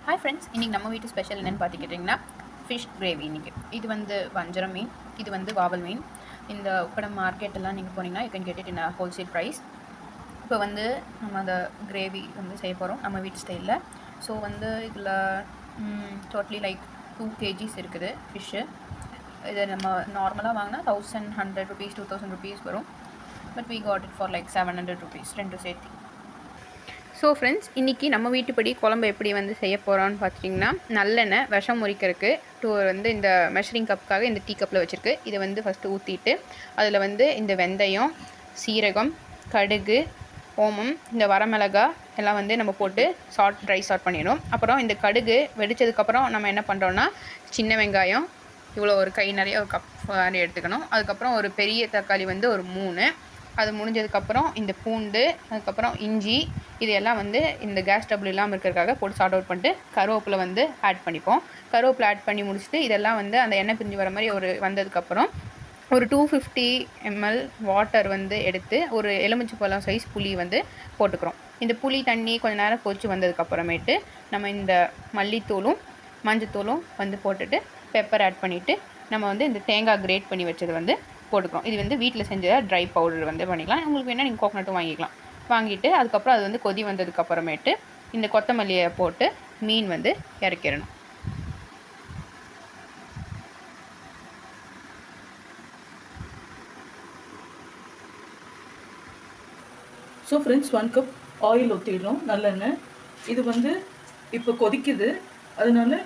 Hi friends, இன்றைக்கி நம்ம வீட்டு ஸ்பெஷல் என்னென்னு பார்த்துக்கிட்டிங்கன்னா ஃபிஷ் கிரேவி. இன்றைக்கி இது வந்து வஞ்சரம் மீன், இது வந்து வாவல் மீன். இந்த உக்கடம் மார்க்கெட்டெல்லாம் நீங்கள் போனீங்கன்னா you can get it in wholesale price. இப்போ வந்து நம்ம அந்த கிரேவி வந்து செய்ய போகிறோம் நம்ம வீட்டு ஸ்டைலில். ஸோ வந்து இதில் டோட்டலி லைக் 2 kgs இருக்குது ஃபிஷ்ஷு. இதை நம்ம நார்மலாக வாங்கினா 1100 rupees 2000 rupees வரும். But we got it for like 700 rupees ரெண்டும் சேர்த்து. ஸோ ஃப்ரெண்ட்ஸ், இன்றைக்கி நம்ம வீட்டுப்படி குழம்பு எப்படி வந்து செய்ய போகிறோன்னு பார்த்துட்டிங்கன்னா, நல்லெண்ணெய் விஷம் முறிக்கிறதுக்கு வந்து இந்த மெஷரிங் கப்புக்காக இந்த டீ கப்பில் வச்சுருக்கு. இதை வந்து ஃபஸ்ட்டு ஊற்றிட்டு அதில் வந்து இந்த வெந்தயம், சீரகம், கடுகு, ஓமம், இந்த வரமிளகா எல்லாம் வந்து நம்ம போட்டு ட்ரை சாட் பண்ணிடணும். அப்புறம் இந்த கடுகு வெடித்ததுக்கப்புறம் நம்ம என்ன பண்ணுறோன்னா, சின்ன வெங்காயம் இவ்வளோ ஒரு கை நிறைய ஒரு கப் எடுத்துக்கணும். அதுக்கப்புறம் ஒரு பெரிய தக்காளி வந்து ஒரு 3, அது முடிஞ்சதுக்கப்புறம் இந்த பூண்டு, அதுக்கப்புறம் இஞ்சி, இது எல்லாம் வந்து இந்த கேஸ் ட்ரபிள் இல்லாமல் இருக்கிறதுக்காக போட்டு சார்ட் அவுட் பண்ணிட்டு கருவேப்பிலை வந்து ஆட் பண்ணிப்போம். கருவேப்பிலை ஆட் பண்ணி முடிச்சுட்டு இதெல்லாம் வந்து அந்த எண்ணெய் பிரிஞ்சு வர மாதிரி ஒரு வந்ததுக்கப்புறம் ஒரு 250 ml வாட்டர் வந்து எடுத்து ஒரு எலுமிச்சை பழம் சைஸ் புளி வந்து போட்டுக்கிறோம். இந்த புளி தண்ணி கொஞ்சம் நேரம் கொதிச்சு வந்ததுக்கப்புறமேட்டு நம்ம இந்த மல்லித்தூளும் மஞ்சத்தூளும் வந்து போட்டுட்டு பெப்பர் ஆட் பண்ணிவிட்டு நம்ம வந்து இந்த தேங்காய் கிரேட் பண்ணி வச்சது வந்து போட்டுக்கிறோம். இது வந்து வீட்டில் செஞ்ச ட்ரை பவுடர் வந்து பண்ணிக்கலாம். உங்களுக்கு வேணால் நீங்கள் கோகனட்டும் வாங்கிக்கலாம். வாங்கிட்டு அதுக்கப்புறம் அது வந்து கொதி வந்ததுக்கப்புறமேட்டு இந்த கொத்தமல்லியை போட்டு மீன் வந்து இறக்கிடணும். ஸோ ஃப்ரெண்ட்ஸ், 1 கப் ஆயில் ஊற்றிடுறோம், நல்லெண்ணெய். இது வந்து இப்போ கொதிக்குது, அதனால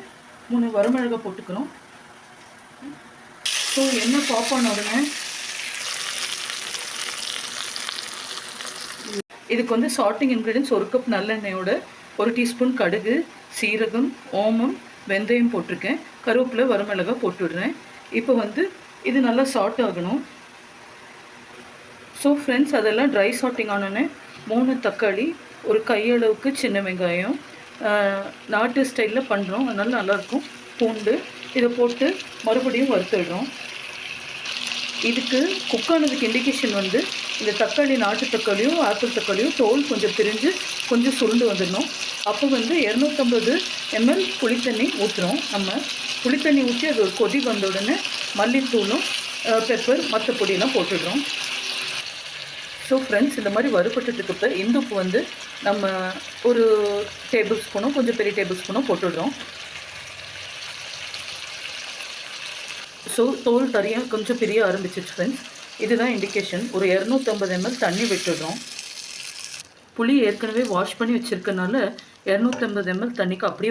3 வரமிளகா போட்டுக்கிறோம். ஸோ எண்ணெய் பாப் ஆன உடனே இதுக்கு வந்து சால்ட்டிங் இன்க்ரீடியன்ஸ் 1 கப் நல்லெண்ணெயோட 1 டீஸ்பூன் கடுகு, சீரகம், ஓமம், வெந்தயம் போட்டிருக்கேன். கருவேப்பிலை, வரமிளகா போட்டுவிடுறேன். இப்போ வந்து இது நல்லா சால்ட் ஆகணும். ஸோ ஃப்ரெண்ட்ஸ், அதெல்லாம் ட்ரை சால்ட்டிங் ஆனோடனே 3 தக்காளி, ஒரு கையளவுக்கு சின்ன வெங்காயம், நாட்டு ஸ்டைலில் பண்ணுறோம், அதனால நல்லாயிருக்கும். பூண்டு, இதை போட்டு மறுபடியும் வறுத்துடுறோம். இதுக்கு குக் ஆனதுக்கு இண்டிகேஷன் வந்து இந்த தக்காளி, நாட்டு தக்காளியும் ஆப்பிள் தக்காளியும் தோல் கொஞ்சம் பிரிஞ்சு கொஞ்சம் சுருண்டு வந்துடணும். அப்போ வந்து 250 ml புளித்தண்ணி ஊற்றுறோம். நம்ம புளித்தண்ணி ஊற்றி அது ஒரு கொதி வந்த உடனே மல்லித்தூளும் பெப்பர் மற்ற பொடியெல்லாம் போட்டுடுறோம். ஸோ ஃப்ரெண்ட்ஸ், இந்த மாதிரி வறுபட்டதுக்கு இப்போ இந்துப்பு வந்து நம்ம ஒரு டேபிள் ஸ்பூனும் கொஞ்சம் பெரிய டேபிள் ஸ்பூனும் போட்டுடுறோம். ஸோ தோல் தனியாக கொஞ்சம் பிரிய ஆரம்பிச்சிச்சு ஃப்ரெண்ட்ஸ். இதுதான் இண்டிகேஷன். ஒரு 250 ml தண்ணி விட்டுடுறோம். புளி ஏற்கனவே வாஷ் பண்ணி வச்சுருக்கனால 250 ml தண்ணிக்கு அப்படியே